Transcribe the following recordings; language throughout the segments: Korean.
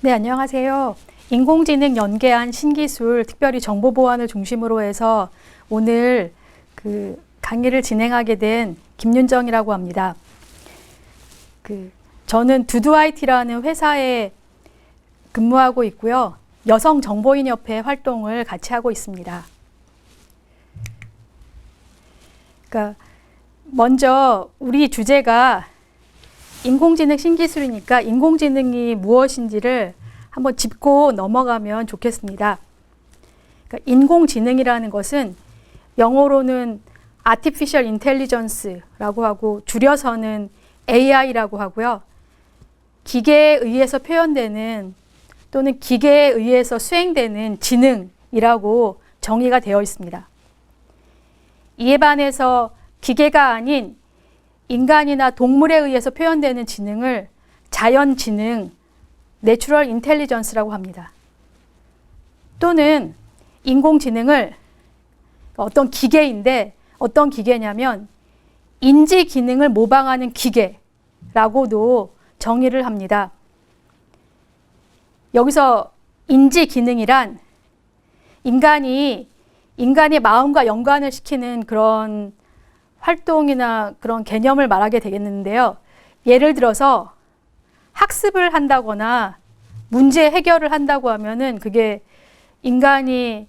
네, 안녕하세요. 인공지능 연계한 신기술, 특별히 정보보안을 중심으로 해서 오늘 강의를 진행하게 된 김윤정이라고 합니다. 저는 두두IT라는 회사에 근무하고 있고요. 여성정보인협회 활동을 같이 하고 있습니다. 먼저 우리 주제가 인공지능 신기술이니까 인공지능이 무엇인지를 한번 짚고 넘어가면 좋겠습니다. 인공지능이라는 것은 영어로는 Artificial Intelligence라고 하고 줄여서는 AI라고 하고요. 기계에 의해서 표현되는 또는 기계에 의해서 수행되는 지능이라고 정의가 되어 있습니다. 이에 반해서 기계가 아닌 인간이나 동물에 의해서 표현되는 지능을 자연지능, Natural Intelligence라고 합니다. 또는 인공지능을 어떤 기계인데 어떤 기계냐면 인지 기능을 모방하는 기계라고도 정의를 합니다. 여기서 인지 기능이란 인간의 마음과 연관을 시키는 그런 활동이나 그런 개념을 말하게 되겠는데요. 예를 들어서 학습을 한다거나 문제 해결을 한다고 하면은 그게 인간이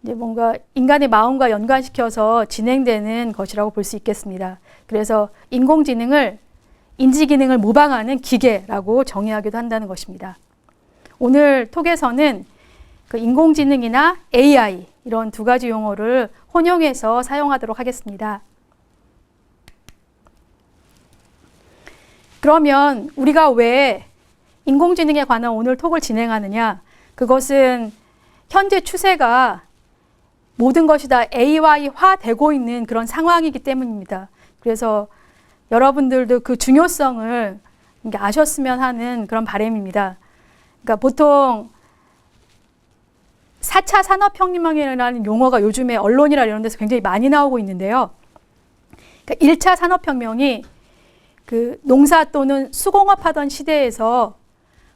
이제 뭔가 인간의 마음과 연관시켜서 진행되는 것이라고 볼 수 있겠습니다. 그래서 인공지능을 인지기능을 모방하는 기계라고 정의하기도 한다는 것입니다. 오늘 톡에서는 인공지능이나 AI 이런 두 가지 용어를 혼용해서 사용하도록 하겠습니다. 그러면 우리가 왜 인공지능에 관한 오늘 톡을 진행하느냐? 그것은 현재 추세가 모든 것이 다 AI화 되고 있는 그런 상황이기 때문입니다. 그래서 여러분들도 그 중요성을 아셨으면 하는 그런 바람입니다. 그러니까 보통 4차 산업혁명이라는 용어가 요즘에 언론이나 이런 데서 굉장히 많이 나오고 있는데요. 그러니까 1차 산업혁명이 농사 또는 수공업 하던 시대에서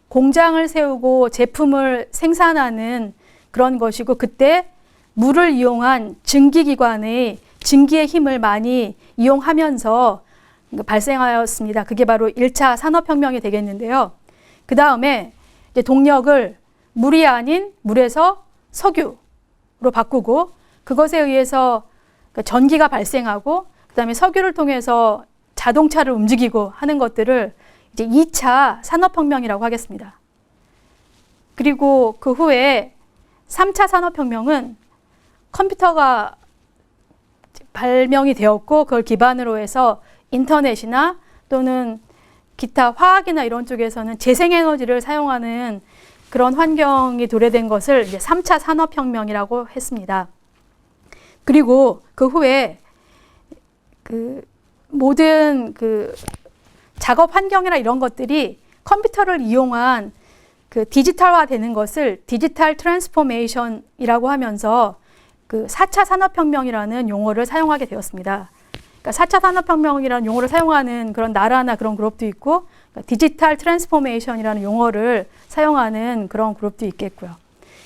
공장을 세우고 제품을 생산하는 그런 것이고 그때 물을 이용한 증기기관의 증기의 힘을 많이 이용하면서 발생하였습니다. 그게 바로 1차 산업혁명이 되겠는데요. 그 다음에 이제 동력을 물이 아닌 물에서 석유로 바꾸고 그것에 의해서 전기가 발생하고 그 다음에 석유를 통해서 자동차를 움직이고 하는 것들을 이제 2차 산업혁명이라고 하겠습니다. 그리고 그 후에 3차 산업혁명은 컴퓨터가 발명이 되었고 그걸 기반으로 해서 인터넷이나 또는 기타 화학이나 이런 쪽에서는 재생에너지를 사용하는 그런 환경이 도래된 것을 이제 3차 산업혁명이라고 했습니다. 그리고 그 후에 모든 작업 환경이나 이런 것들이 컴퓨터를 이용한 디지털화 되는 것을 디지털 트랜스포메이션이라고 하면서 4차 산업혁명이라는 용어를 사용하게 되었습니다. 그러니까 4차 산업혁명이라는 용어를 사용하는 그런 나라나 그런 그룹도 있고 디지털 트랜스포메이션이라는 용어를 사용하는 그런 그룹도 있겠고요.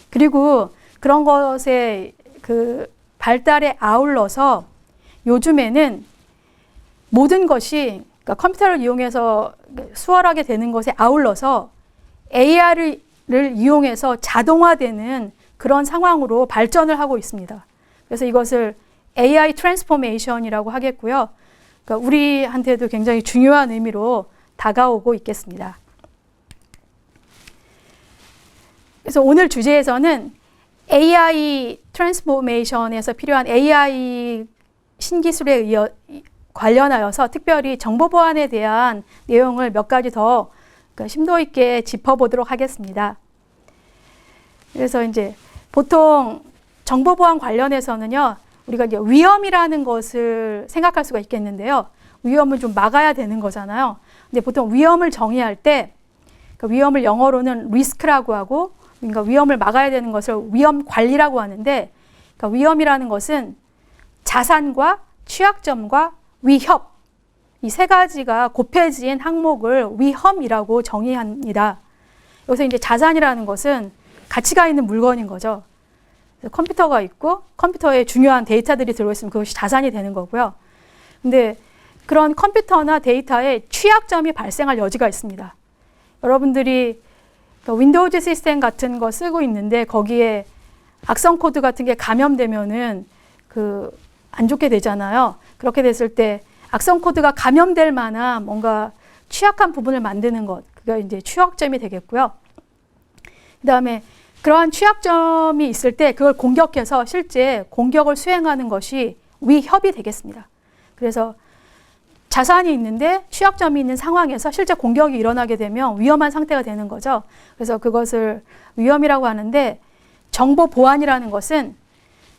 그리고 그런 것의 발달에 아울러서 요즘에는 모든 것이 그러니까 컴퓨터를 이용해서 수월하게 되는 것에 아울러서 AI를 이용해서 자동화되는 그런 상황으로 발전을 하고 있습니다. 그래서 이것을 AI 트랜스포메이션이라고 하겠고요. 그러니까 우리한테도 굉장히 중요한 의미로 다가오고 있겠습니다. 그래서 오늘 주제에서는 AI 트랜스포메이션에서 필요한 AI 신기술에 관련하여서 특별히 정보보안에 대한 내용을 몇 가지 더 심도 있게 짚어보도록 하겠습니다. 그래서 이제 보통 정보보안 관련해서는요, 우리가 이제 위험이라는 것을 생각할 수가 있겠는데요. 위험은 좀 막아야 되는 거잖아요. 근데 보통 위험을 정의할 때 위험을 영어로는 리스크라고 하고 그러니까 위험을 막아야 되는 것을 위험 관리라고 하는데 그러니까 위험이라는 것은 자산과 취약점과 위협 이 세 가지가 곱해진 항목을 위험이라고 정의합니다. 여기서 이제 자산이라는 것은 가치가 있는 물건인 거죠. 컴퓨터가 있고 컴퓨터에 중요한 데이터들이 들어있으면 그것이 자산이 되는 거고요. 근데 그런 컴퓨터나 데이터에 취약점이 발생할 여지가 있습니다. 여러분들이 윈도우즈 시스템 같은 거 쓰고 있는데 거기에 악성 코드 같은 게 감염되면은 안 좋게 되잖아요. 그렇게 됐을 때 악성 코드가 감염될 만한 뭔가 취약한 부분을 만드는 것, 그게 이제 취약점이 되겠고요. 그다음에 그러한 취약점이 있을 때 그걸 공격해서 실제 공격을 수행하는 것이 위협이 되겠습니다. 그래서 자산이 있는데 취약점이 있는 상황에서 실제 공격이 일어나게 되면 위험한 상태가 되는 거죠. 그래서 그것을 위험이라고 하는데, 정보 보안이라는 것은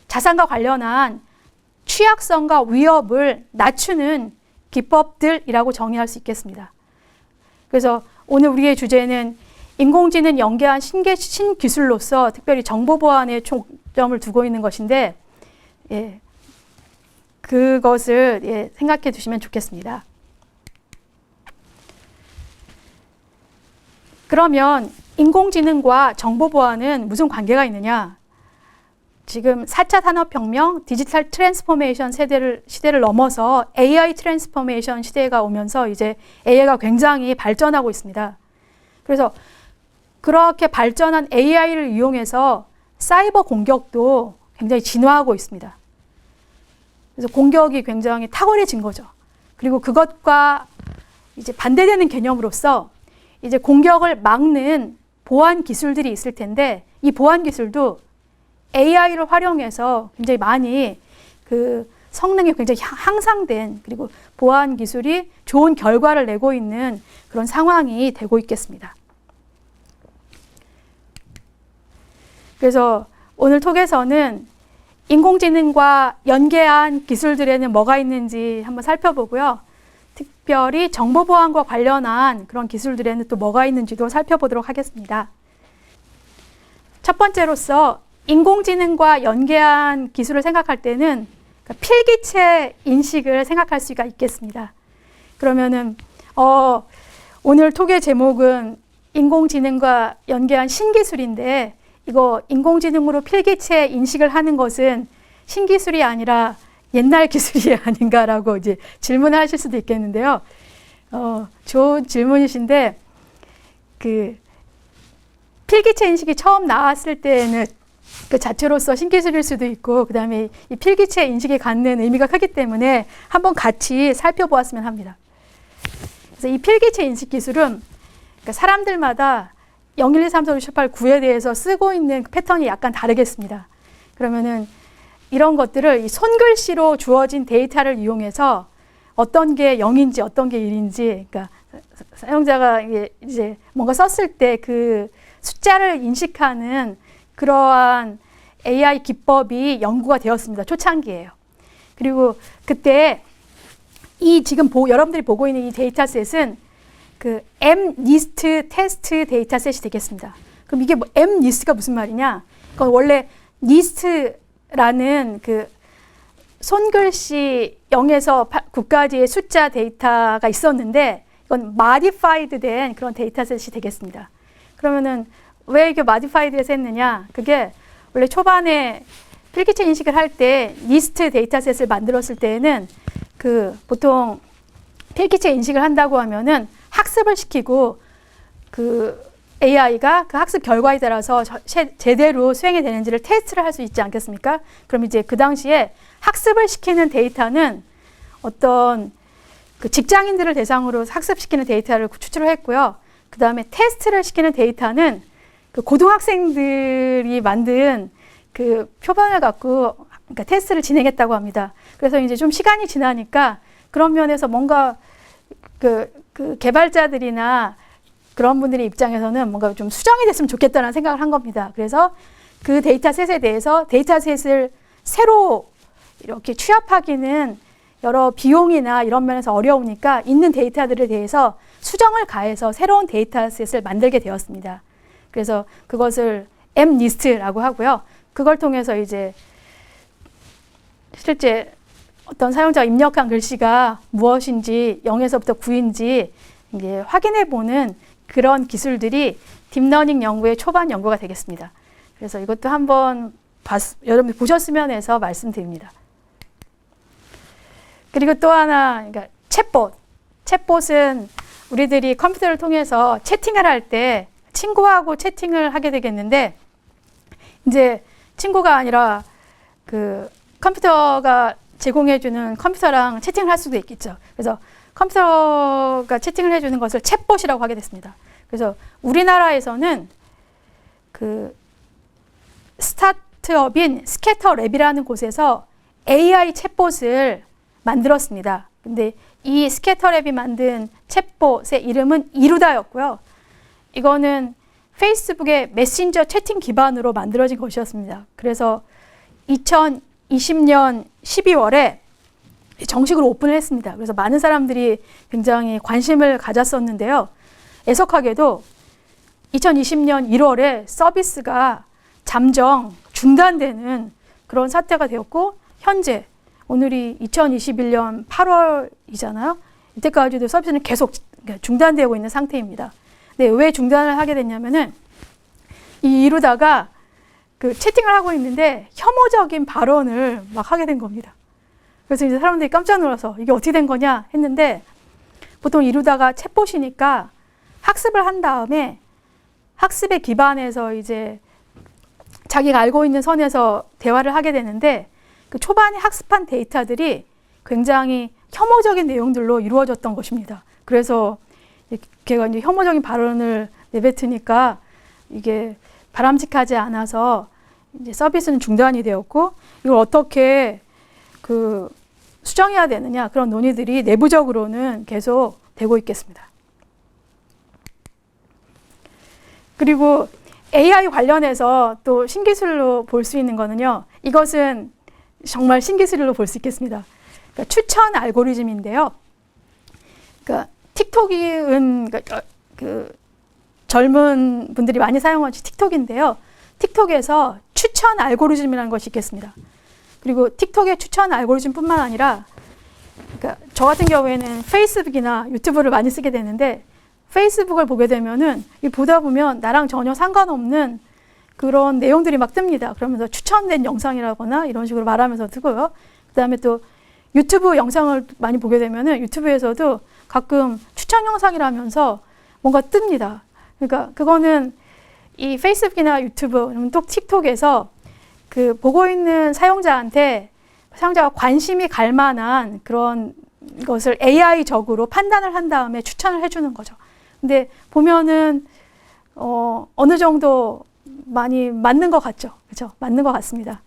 자산과 관련한 취약성과 위협을 낮추는 기법들이라고 정의할 수 있겠습니다. 그래서 오늘 우리의 주제는 인공지능 연계한 신기술로서 특별히 정보 보안에 초점을 두고 있는 것인데, 그것을 생각해 두시면 좋겠습니다. 그러면 인공지능과 정보 보안은 무슨 관계가 있느냐? 지금 4차 산업혁명, 디지털 트랜스포메이션 시대를 넘어서 AI 트랜스포메이션 시대가 오면서 이제 AI가 굉장히 발전하고 있습니다. 그래서 그렇게 발전한 AI를 이용해서 사이버 공격도 굉장히 진화하고 있습니다. 그래서 공격이 굉장히 탁월해진 거죠. 그리고 그것과 이제 반대되는 개념으로서 이제 공격을 막는 보안 기술들이 있을 텐데, 이 보안 기술도 AI를 활용해서 굉장히 많이 성능이 굉장히 향상된, 그리고 보안 기술이 좋은 결과를 내고 있는 그런 상황이 되고 있겠습니다. 그래서 오늘 톡에서는 인공지능과 연계한 기술들에는 뭐가 있는지 한번 살펴보고요. 특별히 정보보안과 관련한 그런 기술들에는 또 뭐가 있는지도 살펴보도록 하겠습니다. 첫 번째로서 인공지능과 연계한 기술을 생각할 때는 필기체 인식을 생각할 수가 있겠습니다. 그러면은 오늘 톡의 제목은 인공지능과 연계한 신기술인데, 이거 인공지능으로 필기체 인식을 하는 것은 신기술이 아니라 옛날 기술이 아닌가라고 이제 질문하실 수도 있겠는데요. 좋은 질문이신데, 필기체 인식이 처음 나왔을 때는 그 자체로서 신기술일 수도 있고, 그 다음에 이 필기체 인식이 갖는 의미가 크기 때문에 한번 같이 살펴보았으면 합니다. 그래서 이 필기체 인식 기술은 사람들마다 0, 1, 2, 3, 4, 5, 6, 7, 8, 9에 대해서 쓰고 있는 패턴이 약간 다르겠습니다. 그러면은 이런 것들을 이 손글씨로 주어진 데이터를 이용해서 어떤 게 0인지 어떤 게 1인지, 그러니까 사용자가 이제 뭔가 썼을 때 그 숫자를 인식하는 그러한 AI 기법이 연구가 되었습니다. 초창기예요. 그리고 그때 지금 여러분들이 보고 있는 이 데이터셋은 MNIST 테스트 데이터셋이 되겠습니다. 그럼 이게 MNIST가 무슨 말이냐? 그건 원래 NIST라는 손글씨 0에서 9까지의 숫자 데이터가 있었는데, 이건 modified 된 그런 데이터셋이 되겠습니다. 그러면은 왜 이게 modified에서 했느냐? 그게 원래 초반에 필기체 인식을 할 때 NIST 데이터셋을 만들었을 때에는 보통 필기체 인식을 한다고 하면은 학습을 시키고 AI가 그 학습 결과에 따라서 제대로 수행이 되는지를 테스트를 할 수 있지 않겠습니까? 그럼 이제 그 당시에 학습을 시키는 데이터는 어떤 직장인들을 대상으로 학습시키는 데이터를 추출을 했고요. 그 다음에 테스트를 시키는 데이터는 고등학생들이 만든 표본을 갖고 테스트를 진행했다고 합니다. 그래서 이제 좀 시간이 지나니까 그런 면에서 뭔가 개발자들이나 그런 분들의 입장에서는 뭔가 좀 수정이 됐으면 좋겠다는 생각을 한 겁니다. 그래서 그 데이터셋에 대해서 데이터셋을 새로 이렇게 취합하기는 여러 비용이나 이런 면에서 어려우니까 있는 데이터들에 대해서 수정을 가해서 새로운 데이터셋을 만들게 되었습니다. 그래서 그것을 MNIST라고 하고요. 그걸 통해서 이제 실제 어떤 사용자가 입력한 글씨가 무엇인지 0에서부터 9인지 이제 확인해 보는 그런 기술들이 딥러닝 연구의 초반 연구가 되겠습니다. 그래서 이것도 한번 여러분들 보셨으면 해서 말씀드립니다. 그리고 또 하나, 그러니까 챗봇. 챗봇은 우리들이 컴퓨터를 통해서 채팅을 할 때 친구하고 채팅을 하게 되겠는데, 이제 친구가 아니라 그 컴퓨터가 제공해주는 컴퓨터랑 채팅을 할 수도 있겠죠. 그래서 컴퓨터가 채팅을 해주는 것을 챗봇이라고 하게 됐습니다. 그래서 우리나라에서는 그 스타트업인 스캐터랩이라는 곳에서 AI 챗봇을 만들었습니다. 근데 이 스캐터랩이 만든 챗봇의 이름은 이루다였고요. 이거는 페이스북의 메신저 채팅 기반으로 만들어진 것이었습니다. 그래서 2020년 12월에 정식으로 오픈을 했습니다. 그래서 많은 사람들이 굉장히 관심을 가졌었는데요. 애석하게도 2020년 1월에 서비스가 잠정 중단되는 그런 사태가 되었고, 현재 오늘이 2021년 8월이잖아요. 이때까지도 서비스는 계속 중단되고 있는 상태입니다. 네, 왜 중단을 하게 됐냐면은 이루다가 그 채팅을 하고 있는데 혐오적인 발언을 막 하게 된 겁니다. 그래서 이제 사람들이 깜짝 놀라서 이게 어떻게 된 거냐 했는데, 보통 이루다가 챗봇이니까 학습을 한 다음에 학습에 기반해서 이제 자기가 알고 있는 선에서 대화를 하게 되는데, 그 초반에 학습한 데이터들이 굉장히 혐오적인 내용들로 이루어졌던 것입니다. 그래서 걔가 이제 혐오적인 발언을 내뱉으니까 이게 바람직하지 않아서 이제 서비스는 중단이 되었고, 이걸 어떻게 그 수정해야 되느냐, 그런 논의들이 내부적으로는 계속 되고 있겠습니다. 그리고 AI 관련해서 또 신기술로 볼 수 있는 거는요, 이것은 정말 신기술로 볼 수 있겠습니다. 그러니까 추천 알고리즘인데요. 그러니까 틱톡은 그 젊은 분들이 많이 사용하는 틱톡인데요. 틱톡에서 추천 알고리즘이라는 것이 있겠습니다. 그리고 틱톡의 추천 알고리즘뿐만 아니라, 그러니까 저 같은 경우에는 페이스북이나 유튜브를 많이 쓰게 되는데, 페이스북을 보게 되면은 보다 보면 나랑 전혀 상관없는 그런 내용들이 막 뜹니다. 그러면서 추천된 영상이라거나 이런 식으로 말하면서 뜨고요. 그 다음에 또 유튜브 영상을 많이 보게 되면은 유튜브에서도 가끔 추천 영상이라면서 뭔가 뜹니다. 그러니까 그거는 이 페이스북이나 유튜브, 또 틱톡에서 그 보고 있는 사용자한테 사용자가 관심이 갈 만한 그런 것을 AI적으로 판단을 한 다음에 추천을 해주는 거죠. 근데 보면은 어느 정도 많이 맞는 것 같죠. 그렇죠? 맞는 것 같습니다.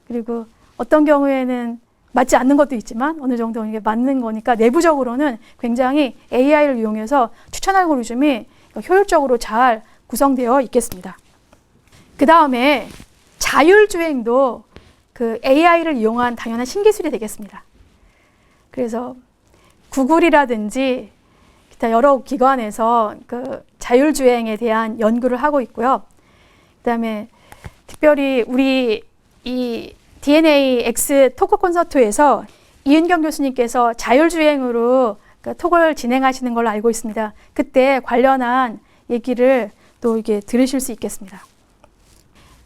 그리고 어떤 경우에는 맞지 않는 것도 있지만 어느 정도 이게 맞는 거니까 내부적으로는 굉장히 AI를 이용해서 추천 알고리즘이 효율적으로 잘 구성되어 있겠습니다. 그 다음에 자율주행도 그 AI를 이용한 당연한 신기술이 되겠습니다. 그래서 구글이라든지 기타 여러 기관에서 그 자율주행에 대한 연구를 하고 있고요. 그 다음에 특별히 우리 이 DNA X 토크 콘서트에서 이은경 교수님께서 자율주행으로 그 톡을 진행하시는 걸로 알고 있습니다. 그때 관련한 얘기를 또 이게 들으실 수 있겠습니다.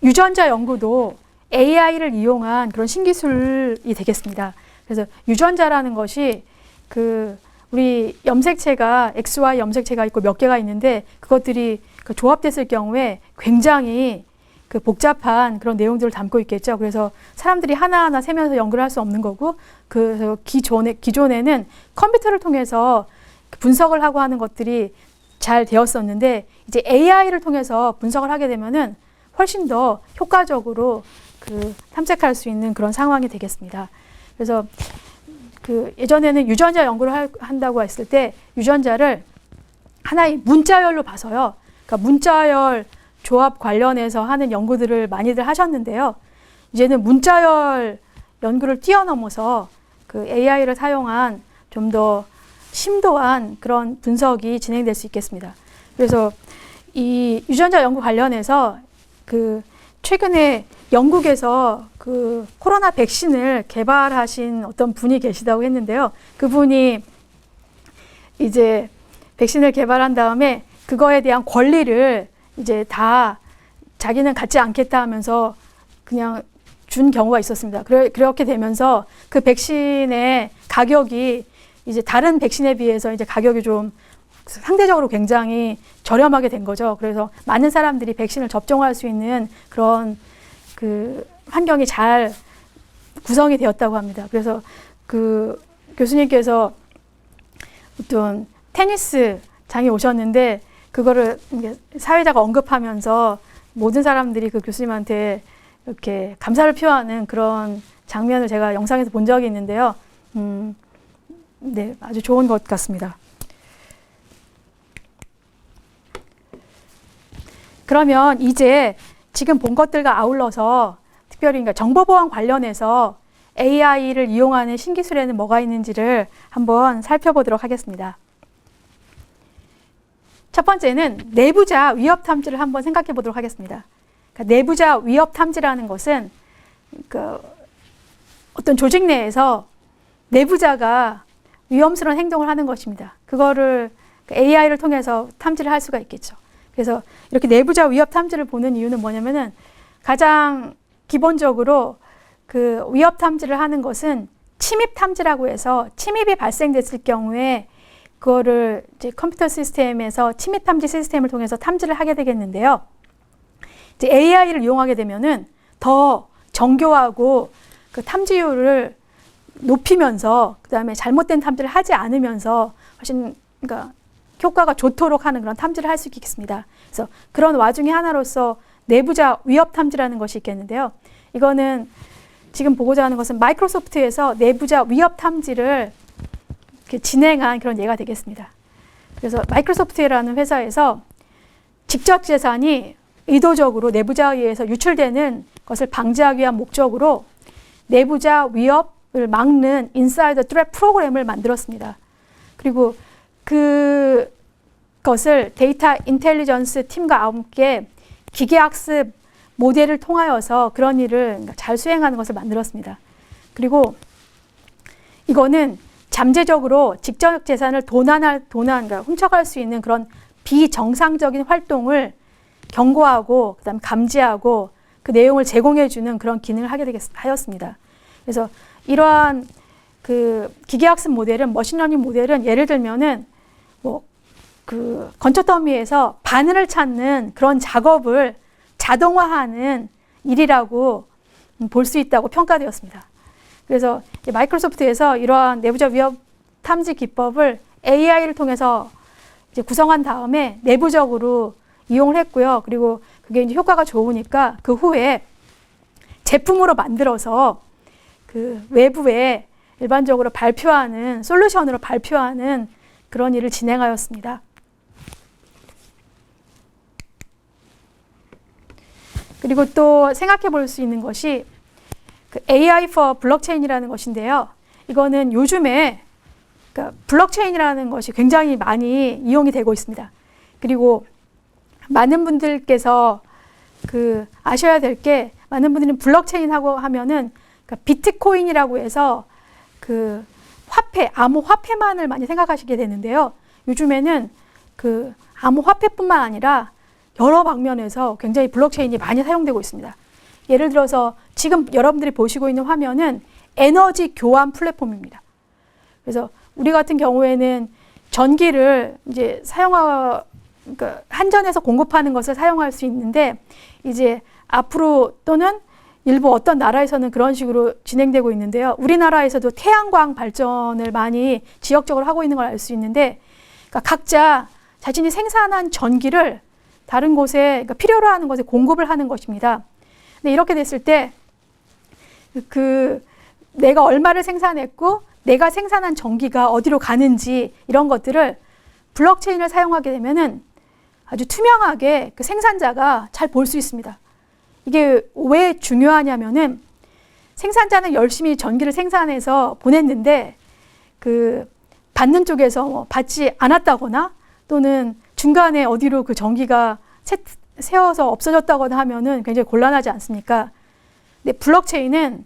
유전자 연구도 AI를 이용한 그런 신기술이 되겠습니다. 그래서 유전자라는 것이 그 우리 염색체가 XY 염색체가 있고 몇 개가 있는데 그것들이 그 조합됐을 경우에 굉장히 그 복잡한 그런 내용들을 담고 있겠죠. 그래서 사람들이 하나하나 세면서 연구를 할 수 없는 거고, 그래서 기존에는 컴퓨터를 통해서 분석을 하고 하는 것들이 잘 되었었는데, 이제 AI를 통해서 분석을 하게 되면은 훨씬 더 효과적으로 그 탐색할 수 있는 그런 상황이 되겠습니다. 그래서 그 예전에는 유전자 연구를 한다고 했을 때 유전자를 하나의 문자열로 봐서요. 그러니까 문자열 조합 관련해서 하는 연구들을 많이들 하셨는데요. 이제는 문자열 연구를 뛰어넘어서 그 AI를 사용한 좀 더 심도한 그런 분석이 진행될 수 있겠습니다. 그래서 이 유전자 연구 관련해서 그 최근에 영국에서 그 코로나 백신을 개발하신 어떤 분이 계시다고 했는데요. 그분이 이제 백신을 개발한 다음에 그거에 대한 권리를 이제 다 자기는 갖지 않겠다 하면서 그냥 준 경우가 있었습니다. 그렇게 되면서 그 백신의 가격이 이제 다른 백신에 비해서 이제 가격이 좀 상대적으로 굉장히 저렴하게 된 거죠. 그래서 많은 사람들이 백신을 접종할 수 있는 그런 그 환경이 잘 구성이 되었다고 합니다. 그래서 그 교수님께서 어떤 테니스장에 오셨는데 그거를 사회자가 언급하면서 모든 사람들이 그 교수님한테 이렇게 감사를 표하는 그런 장면을 제가 영상에서 본 적이 있는데요. 네, 아주 좋은 것 같습니다. 그러면 이제 지금 본 것들과 아울러서 특별히 그러니까 정보보안 관련해서 AI를 이용하는 신기술에는 뭐가 있는지를 한번 살펴보도록 하겠습니다. 첫 번째는 내부자 위협 탐지를 한번 생각해 보도록 하겠습니다. 그러니까 내부자 위협 탐지라는 것은 그 어떤 조직 내에서 내부자가 위험스러운 행동을 하는 것입니다. 그거를 AI를 통해서 탐지를 할 수가 있겠죠. 그래서 이렇게 내부자 위협 탐지를 보는 이유는 뭐냐면은 가장 기본적으로 그 위협 탐지를 하는 것은 침입 탐지라고 해서 침입이 발생됐을 경우에 그거를 이제 컴퓨터 시스템에서 침입 탐지 시스템을 통해서 탐지를 하게 되겠는데요. 이제 AI를 이용하게 되면은 더 정교하고 그 탐지율을 높이면서 그다음에 잘못된 탐지를 하지 않으면서 훨씬 그러니까 효과가 좋도록 하는 그런 탐지를 할 수 있겠습니다. 그래서 그런 와중에 하나로서 내부자 위협 탐지라는 것이 있겠는데요. 이거는 지금 보고자 하는 것은 마이크로소프트에서 내부자 위협 탐지를 이렇게 진행한 그런 예가 되겠습니다. 그래서 마이크로소프트라는 회사에서 직접 재산이 의도적으로 내부자에 의해서 유출되는 것을 방지하기 위한 목적으로 내부자 위협을 막는 인사이더 트랩 프로그램을 만들었습니다. 그리고 그것을 데이터 인텔리전스 팀과 함께 기계학습 모델을 통하여서 그런 일을 잘 수행하는 것을 만들었습니다. 그리고 이거는 잠재적으로 직접 재산을 그러니까 훔쳐갈 수 있는 그런 비정상적인 활동을 경고하고 그다음에 감지하고 그 내용을 제공해주는 그런 기능을 하였습니다. 그래서 이러한 그 기계학습 모델은 머신러닝 모델은 예를 들면은 뭐 그 건초 더미에서 바늘을 찾는 그런 작업을 자동화하는 일이라고 볼 수 있다고 평가되었습니다. 그래서 마이크로소프트에서 이러한 내부자 위협 탐지 기법을 AI를 통해서 이제 구성한 다음에 내부적으로 이용을 했고요. 그리고 그게 이제 효과가 좋으니까 그 후에 제품으로 만들어서 그 외부에 일반적으로 발표하는 솔루션으로 발표하는 그런 일을 진행하였습니다. 그리고 또 생각해 볼 수 있는 것이 그 AI for 블록체인이라는 것인데요. 이거는 요즘에 그러니까 블록체인이라는 것이 굉장히 많이 이용이 되고 있습니다. 그리고 많은 분들께서 그 아셔야 될 게 많은 분들은 블록체인하고 하면은 그러니까 비트코인이라고 해서 그 화폐, 암호화폐만을 많이 생각하시게 되는데요. 요즘에는 그 암호화폐뿐만 아니라 여러 방면에서 굉장히 블록체인이 많이 사용되고 있습니다. 예를 들어서 지금 여러분들이 보시고 있는 화면은 에너지 교환 플랫폼입니다. 그래서 우리 같은 경우에는 전기를 이제 그러니까 한전에서 공급하는 것을 사용할 수 있는데 이제 앞으로 또는 일부 어떤 나라에서는 그런 식으로 진행되고 있는데요. 우리나라에서도 태양광 발전을 많이 지역적으로 하고 있는 걸 알 수 있는데 그러니까 각자 자신이 생산한 전기를 다른 곳에 그러니까 필요로 하는 것에 공급을 하는 것입니다. 근데 이렇게 됐을 때 그 내가 얼마를 생산했고 내가 생산한 전기가 어디로 가는지 이런 것들을 블록체인을 사용하게 되면은 아주 투명하게 그 생산자가 잘 볼 수 있습니다. 이게 왜 중요하냐면은 생산자는 열심히 전기를 생산해서 보냈는데 그 받는 쪽에서 뭐 받지 않았다거나 또는 중간에 어디로 그 전기가 새어서 없어졌다거나 하면은 굉장히 곤란하지 않습니까? 근데 블록체인은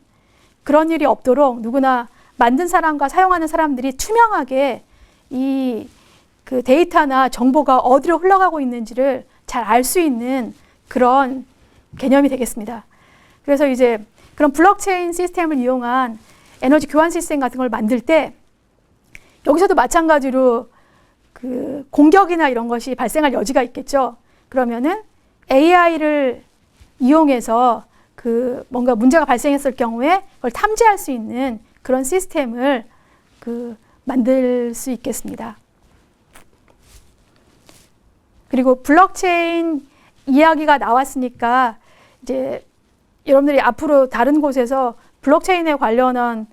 그런 일이 없도록 누구나 만든 사람과 사용하는 사람들이 투명하게 이 그 데이터나 정보가 어디로 흘러가고 있는지를 잘 알 수 있는 그런 개념이 되겠습니다. 그래서 이제 그런 블록체인 시스템을 이용한 에너지 교환 시스템 같은 걸 만들 때 여기서도 마찬가지로 그 공격이나 이런 것이 발생할 여지가 있겠죠. 그러면은 AI를 이용해서 그 뭔가 문제가 발생했을 경우에 그걸 탐지할 수 있는 그런 시스템을 그 만들 수 있겠습니다. 그리고 블록체인 이야기가 나왔으니까 이제 여러분들이 앞으로 다른 곳에서 블록체인에 관련한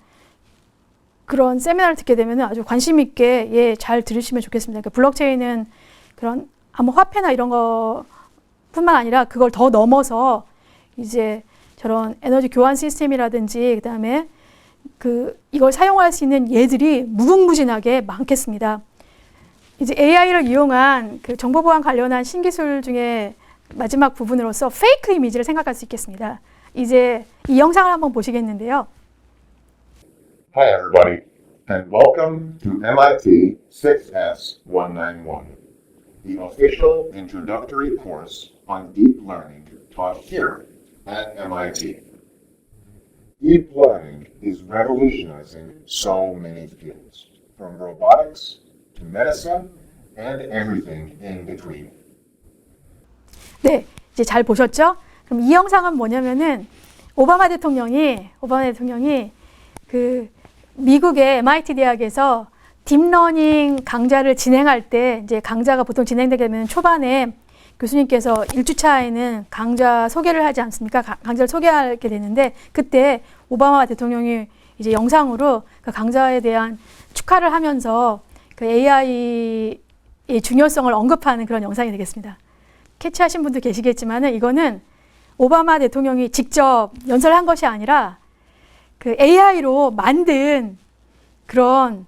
그런 세미나를 듣게 되면 아주 관심 있게 예, 잘 들으시면 좋겠습니다. 그러니까 블록체인은 그런 아무 화폐나 이런 거뿐만 아니라 그걸 더 넘어서 이제 저런 에너지 교환 시스템이라든지 그다음에 그 이걸 사용할 수 있는 예들이 무궁무진하게 많겠습니다. 이제 AI를 이용한 그 정보 보안 관련한 신기술 중에 마지막 부분으로서 페이크 이미지를 생각할 수 있겠습니다. 이제 이 영상을 한번 보시겠는데요. Hi everybody, and welcome to MIT 6S191, the official introductory course on deep learning taught here at MIT. Deep learning is revolutionizing so many fields, from robotics to medicine and everything in between. 네, 이제 잘 보셨죠? 그럼 이 영상은 뭐냐면은 오바마 대통령이 그 미국의 MIT 대학에서 딥러닝 강좌를 진행할 때 이제 강좌가 보통 진행되게 되면 초반에 교수님께서 1주차에는 강좌 소개를 하지 않습니까? 강좌를 소개하게 되는데 그때 오바마 대통령이 이제 영상으로 그 강좌에 대한 축하를 하면서 그 AI의 중요성을 언급하는 그런 영상이 되겠습니다. 캐치하신 분도 계시겠지만은 이거는 오바마 대통령이 직접 연설한 것이 아니라 그 AI로 만든 그런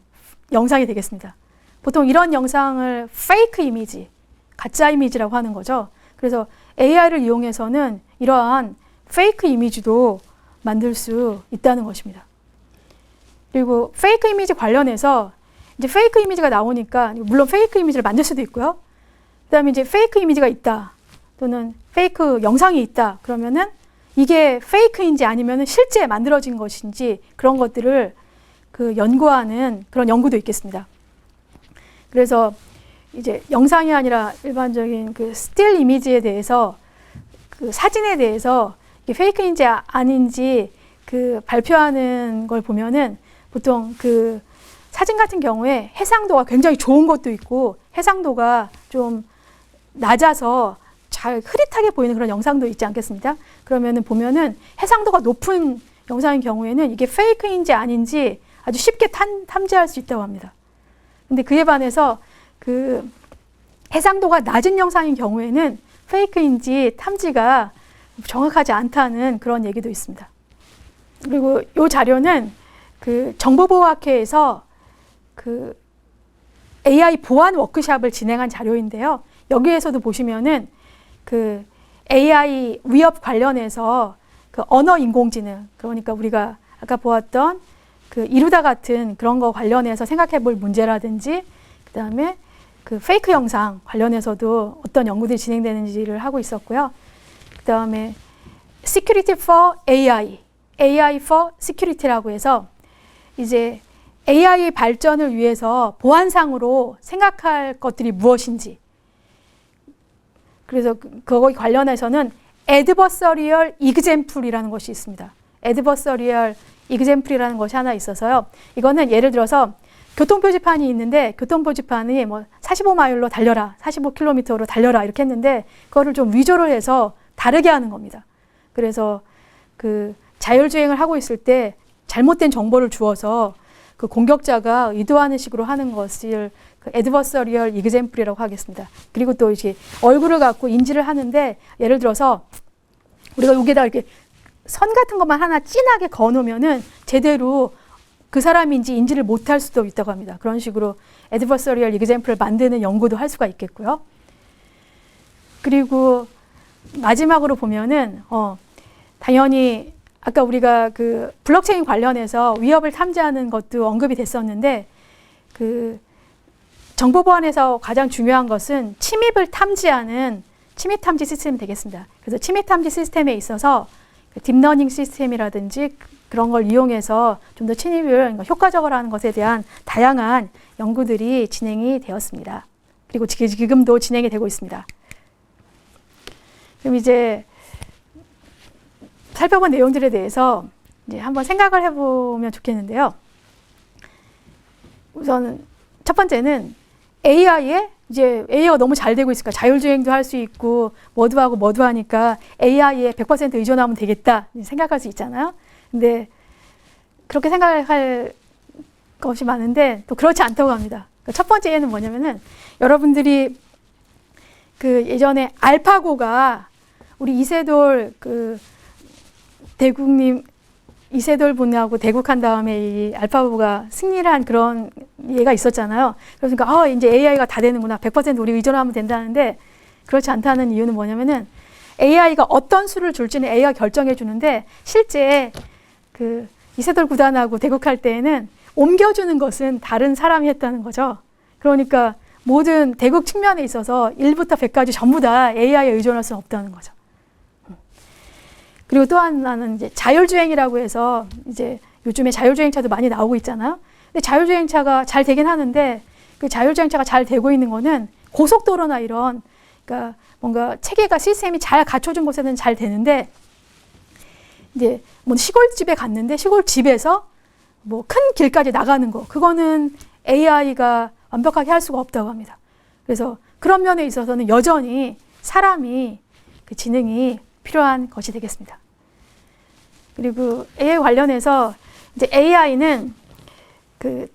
영상이 되겠습니다. 보통 이런 영상을 페이크 이미지, 가짜 이미지라고 하는 거죠. 그래서 AI를 이용해서는 이러한 페이크 이미지도 만들 수 있다는 것입니다. 그리고 페이크 이미지 관련해서 이제 페이크 이미지가 나오니까 물론 페이크 이미지를 만들 수도 있고요. 그다음에 이제 페이크 이미지가 있다 또는 페이크 영상이 있다 그러면은 이게 페이크인지 아니면 실제 만들어진 것인지 그런 것들을 그 연구하는 그런 연구도 있겠습니다. 그래서 이제 영상이 아니라 일반적인 그 스틸 이미지에 대해서 그 사진에 대해서 이게 페이크인지 아닌지 그 발표하는 걸 보면은 보통 그 사진 같은 경우에 해상도가 굉장히 좋은 것도 있고 해상도가 좀 낮아서 잘 흐릿하게 보이는 그런 영상도 있지 않겠습니까? 그러면은 보면은 해상도가 높은 영상인 경우에는 이게 페이크인지 아닌지 아주 쉽게 탐지할 수 있다고 합니다. 근데 그에 반해서 그 해상도가 낮은 영상인 경우에는 페이크인지 탐지가 정확하지 않다는 그런 얘기도 있습니다. 그리고 이 자료는 그 정보보호학회에서 그 AI 보안 워크숍을 진행한 자료인데요. 여기에서도 보시면은 그 AI 위협 관련해서 그 언어 인공지능, 그러니까 우리가 아까 보았던 그 이루다 같은 그런 거 관련해서 생각해 볼 문제라든지 그 다음에 그 페이크 영상 관련해서도 어떤 연구들이 진행되는지를 하고 있었고요. 그 다음에 Security for AI, AI for Security라고 해서 이제 AI 발전을 위해서 보안상으로 생각할 것들이 무엇인지 그래서 그거에 관련해서는 Adversarial Example이라는 것이 있습니다. Adversarial Example이라는 것이 하나 있어서요. 이거는 예를 들어서 교통표지판이 있는데 교통표지판이 뭐 45마일로 달려라, 45km로 달려라 이렇게 했는데 그거를 좀 위조를 해서 다르게 하는 겁니다. 그래서 그 자율주행을 하고 있을 때 잘못된 정보를 주어서 그 공격자가 의도하는 식으로 하는 것을 그 adversarial example이라고 하겠습니다. 그리고 또 이제 얼굴을 갖고 인지를 하는데 예를 들어서 우리가 여기다 이렇게 선 같은 것만 하나 진하게 그어놓으면은 제대로 그 사람인지 인지를 못할 수도 있다고 합니다. 그런 식으로 adversarial example을 만드는 연구도 할 수가 있겠고요. 그리고 마지막으로 보면은 당연히 아까 우리가 그 블록체인 관련해서 위협을 탐지하는 것도 언급이 됐었는데 그 정보 보안에서 가장 중요한 것은 침입을 탐지하는 침해 탐지 시스템이 되겠습니다. 그래서 침해 탐지 시스템에 있어서 딥러닝 시스템이라든지 그런 걸 이용해서 좀 더 침입을 효과적으로 하는 것에 대한 다양한 연구들이 진행이 되었습니다. 그리고 지금도 진행이 되고 있습니다. 그럼 이제 살펴본 내용들에 대해서 이제 한번 생각을 해보면 좋겠는데요. 우선 첫 번째는 AI가 너무 잘 되고 있으니까 자율주행도 할 수 있고 뭐도 하고 뭐도 하니까 AI에 100% 의존하면 되겠다 생각할 수 있잖아요. 근데 그렇게 생각할 것이 많은데 또 그렇지 않다고 합니다. 첫 번째는 뭐냐면은 여러분들이 그 예전에 알파고가 우리 이세돌 그 대국님 이세돌 분하고 대국한 다음에 이 알파고가 승리를 한 그런 예가 있었잖아요. 그러니까 이제 AI가 다 되는구나. 100% 우리 의존하면 된다는데 그렇지 않다는 이유는 뭐냐면은 AI가 어떤 수를 줄지는 AI가 결정해 주는데 실제 그 이세돌 구단하고 대국할 때에는 옮겨주는 것은 다른 사람이 했다는 거죠. 그러니까 모든 대국 측면에 있어서 1부터 100까지 전부 다 AI에 의존할 수는 없다는 거죠. 그리고 또 하나는 이제 자율주행이라고 해서 이제 요즘에 자율주행차도 많이 나오고 있잖아요. 근데 자율주행차가 잘 되긴 하는데 그 자율주행차가 잘 되고 있는 거는 고속도로나 이런 그러니까 뭔가 체계가 시스템이 잘 갖춰진 곳에는 잘 되는데 이제 뭐 시골집에 갔는데 시골집에서 뭐 큰 길까지 나가는 거 그거는 AI가 완벽하게 할 수가 없다고 합니다. 그래서 그런 면에 있어서는 여전히 사람이 그 지능이 필요한 것이 되겠습니다. 그리고 AI 관련해서 이제 AI는 그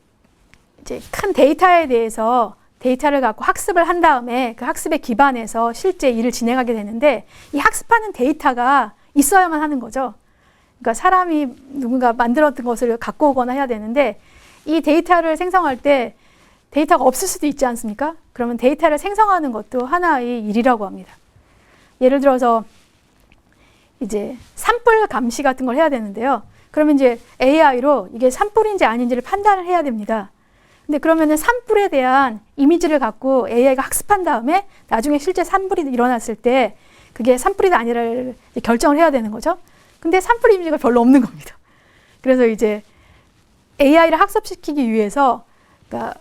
이제 큰 데이터에 대해서 데이터를 갖고 학습을 한 다음에 그 학습에 기반해서 실제 일을 진행하게 되는데 이 학습하는 데이터가 있어야만 하는 거죠. 그러니까 사람이 누군가 만들었던 것을 갖고 오거나 해야 되는데 이 데이터를 생성할 때 데이터가 없을 수도 있지 않습니까? 그러면 데이터를 생성하는 것도 하나의 일이라고 합니다. 예를 들어서 이제 산불 감시 같은 걸 해야 되는데요. 그러면 이제 AI로 이게 산불인지 아닌지를 판단을 해야 됩니다. 근데 그러면은 산불에 대한 이미지를 갖고 AI가 학습한 다음에 나중에 실제 산불이 일어났을 때 그게 산불이다 아니라를 결정을 해야 되는 거죠. 근데 산불 이미지가 별로 없는 겁니다. 그래서 이제 AI를 학습시키기 위해서 그러니까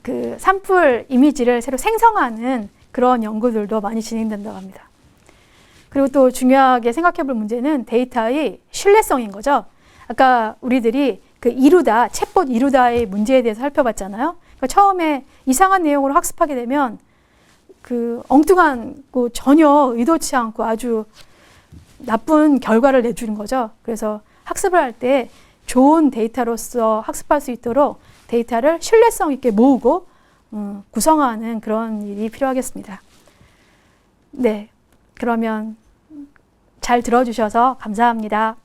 그 산불 이미지를 새로 생성하는 그런 연구들도 많이 진행된다고 합니다. 그리고 또 중요하게 생각해 볼 문제는 데이터의 신뢰성인 거죠. 아까 우리들이 그 이루다, 챗봇 이루다의 문제에 대해서 살펴봤잖아요. 그러니까 처음에 이상한 내용으로 학습하게 되면 그 엉뚱한 거 전혀 의도치 않고 아주 나쁜 결과를 내주는 거죠. 그래서 학습을 할 때 좋은 데이터로서 학습할 수 있도록 데이터를 신뢰성 있게 모으고 구성하는 그런 일이 필요하겠습니다. 네, 그러면 잘 들어주셔서 감사합니다.